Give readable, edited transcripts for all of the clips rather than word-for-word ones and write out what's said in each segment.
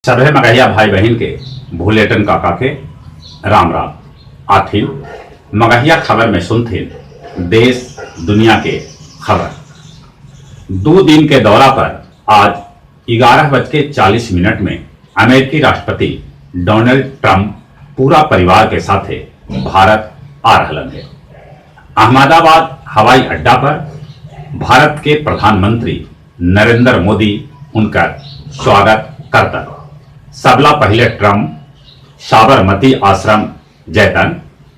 सभे मगहिया भाई बहन के भूलेटन काका के राम राम। आथिन मगहिया खबर में सुनथिन देश दुनिया के खबर। 2 दिन के दौरा पर आज 11:40 में अमेरिकी राष्ट्रपति डोनाल्ड ट्रंप पूरा परिवार के साथ भारत आ रहलन है। अहमदाबाद हवाई अड्डा पर भारत के प्रधानमंत्री नरेंद्र मोदी उनका स्वागत करतन। सबला पहले ट्रंप साबरमती आश्रम जैतन,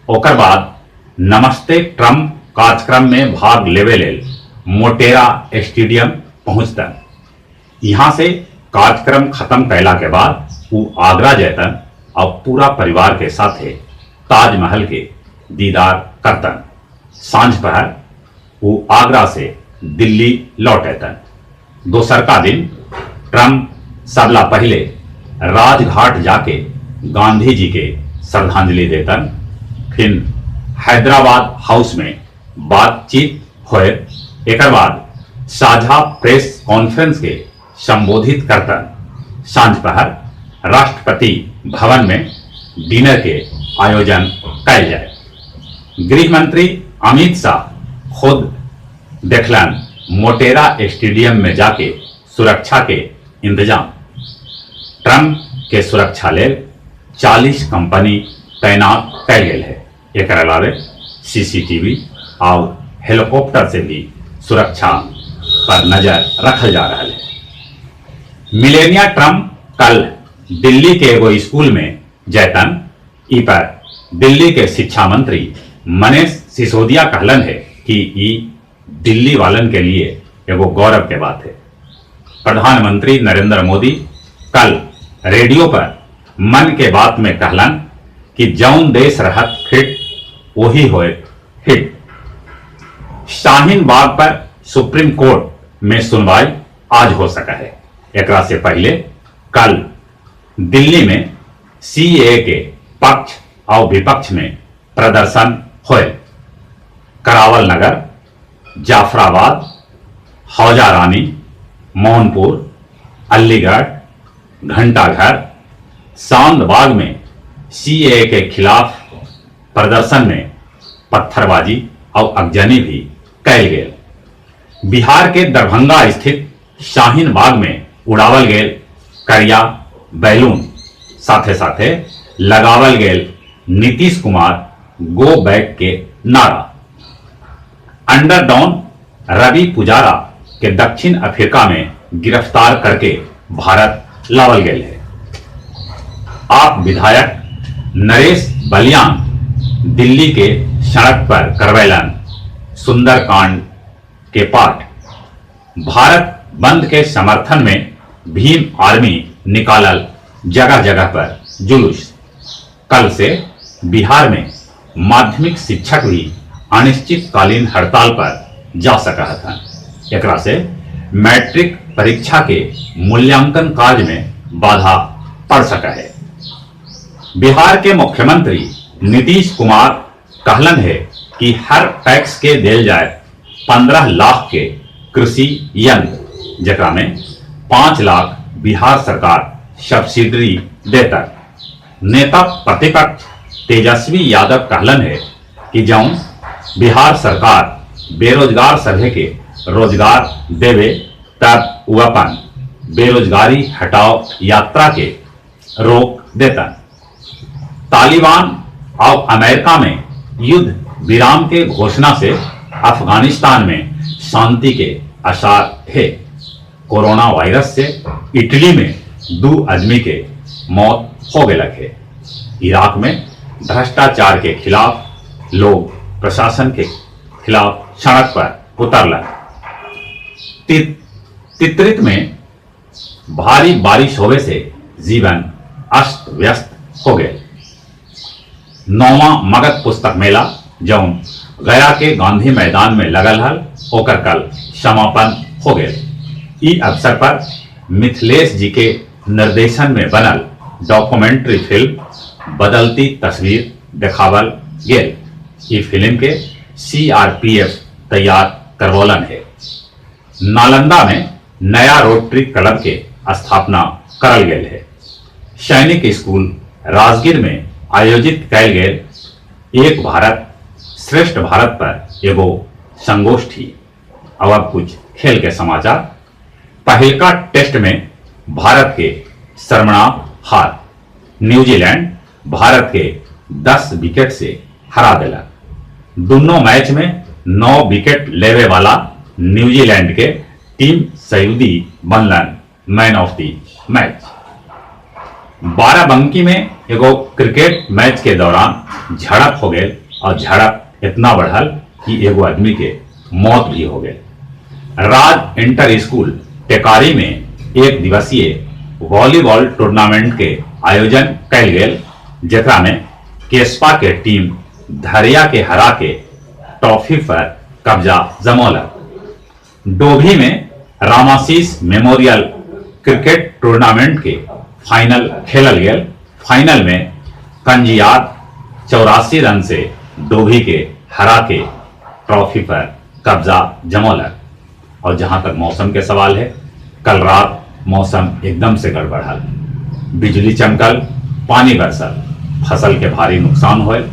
ओकर बाद नमस्ते ट्रंप कार्यक्रम में भाग लेवे लेल मोटेरा स्टेडियम पहुंचतन। यहां से कार्यक्रम खत्म कैला के बाद वो आगरा जैतन और पूरा परिवार के साथ ताजमहल के दीदार करतन। सांझ पहर वो आगरा से दिल्ली लौटेतन। दोसर का दिन ट्रंप सबला पहले राजघाट जाके गांधी जी के श्रद्धांजलि देतन। फिर हैदराबाद हाउस में बातचीत होए। एक बाद साझा प्रेस कॉन्फ्रेंस के संबोधित करतन। सांझ पहर राष्ट्रपति भवन में डिनर के आयोजन कैल जाए। गृह मंत्री अमित शाह खुद देखलन मोटेरा स्टेडियम में जाके सुरक्षा के इंतजाम। ट्रंप के सुरक्षा लेल 40 कंपनी तैनात कैल गेल है। एक अलावे सीसीटीवी और हेलीकॉप्टर से भी सुरक्षा पर नजर रखल जा रहा है। मिलेनिया ट्रंप कल दिल्ली के एगो स्कूल में जैतन। ई पर दिल्ली के शिक्षा मंत्री मनीष सिसोदिया कहलन है कि ई दिल्ली वालन के लिए एगो गौरव के बात है। प्रधानमंत्री नरेंद्र मोदी कल रेडियो पर मन के बात में कहलन कि जौन देश रहत फिट वही होए हिट। शाहीन बाग पर सुप्रीम कोर्ट में सुनवाई आज हो सका है। एक से पहले कल दिल्ली में सीए के पक्ष और विपक्ष में प्रदर्शन हुए। करावल नगर, जाफराबाद, हौजा रानी, मोहनपुर, अलीगढ़, घंटाघर, सांदबाग में सीए के खिलाफ प्रदर्शन में पत्थरबाजी और अगजनी भी कैल गेल। बिहार के दरभंगा स्थित शाहीन बाग में उड़ावल गेल करिया बैलून, साथे साथे लगावल गेल नीतीश कुमार गो बैक के नारा। अंडरडॉन रवि पुजारा के दक्षिण अफ्रीका में गिरफ्तार करके भारत लावल गेल है। आप विधायक नरेश बलियान दिल्ली के सड़क पर करवैलन सुंदरकांड के पाठ। भारत बंद के समर्थन में भीम आर्मी निकालल जगह जगह पर जुलूस। कल से बिहार में माध्यमिक शिक्षक भी अनिश्चितकालीन हड़ताल पर जा सका था। एक से मैट्रिक परीक्षा के मूल्यांकन कार्य में बाधा पड़ सका है। बिहार के मुख्यमंत्री नीतीश कुमार कहलन है कि हर पैक्स के दिल जाए 15 लाख के कृषि यंत्र, जकरा में 5 लाख बिहार सरकार सब्सिडी देता। नेता प्रतिपक्ष तेजस्वी यादव कहलन है कि जौन बिहार सरकार बेरोजगार सभे के रोजगार देवे तब वो अपन बेरोजगारी हटाओ यात्रा के रोक देता। तालिबान और अमेरिका में युद्ध विराम के घोषणा से अफगानिस्तान में शांति के आसार है। कोरोना वायरस से इटली में 2 आदमी के मौत हो गए है। इराक में भ्रष्टाचार के खिलाफ लोग प्रशासन के खिलाफ सड़क पर उतरल। तित्रित में भारी बारिश होने से जीवन अस्त व्यस्त हो गए। 9वां मगध पुस्तक मेला जौन गया के गांधी मैदान में लगल हल ओकर कल समापन हो गए। इस अवसर पर मिथिलेश जी के निर्देशन में बनल डॉक्यूमेंट्री फिल्म बदलती तस्वीर दिखावल गेल। ये फिल्म के सीआरपीएफ तैयार करवलन है। नालंदा में नया रोटरी क्लब के स्थापना करल गेल है। सैनिक स्कूल राजगीर में आयोजित कैल गेल एक भारत श्रेष्ठ भारत पर एगो संगोष्ठी। अब कुछ खेल के समाचार। पहलका टेस्ट में भारत के शर्मनाक हार। न्यूजीलैंड भारत के 10 विकेट से हरा दिला। दोनों मैच में 9 विकेट लेवे वाला न्यूजीलैंड के टीम सऊदी बनलन man of the match. Barabanki में एगो क्रिकेट मैच के दौरान झड़प हो गए और झड़प इतना बढ़ल कि एगो आदमी के मौत भी हो गए। राज इंटर स्कूल टेकारी में एक दिवसीय वॉलीबॉल टूर्नामेंट के आयोजन कैल गेल, जेकरा में केसपा के टीम धरिया के हरा के ट्रॉफी पर कब्जा जमौलक। डोभी में रामाशीष मेमोरियल क्रिकेट टूर्नामेंट के फाइनल खेलल गेल। फाइनल में कंजियार 84 रन से डोभी के हरा के ट्रॉफी पर कब्जा जमौलक। और जहां तक मौसम के सवाल है, कल रात मौसम एकदम से गड़बड़ाल, बिजली चमकल, पानी बरसल, फसल के भारी नुकसान हुए।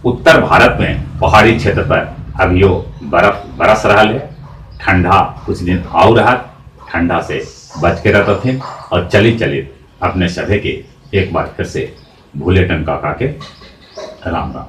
उत्तर भारत में पहाड़ी क्षेत्र पर अभियो बर्फ बरस रहा है। ठंडा कुछ दिन आऊ रहा, ठंडा से बच के रहते थे। और चलित अपने सभे के एक बार फिर से भूले टन काका के राम राम।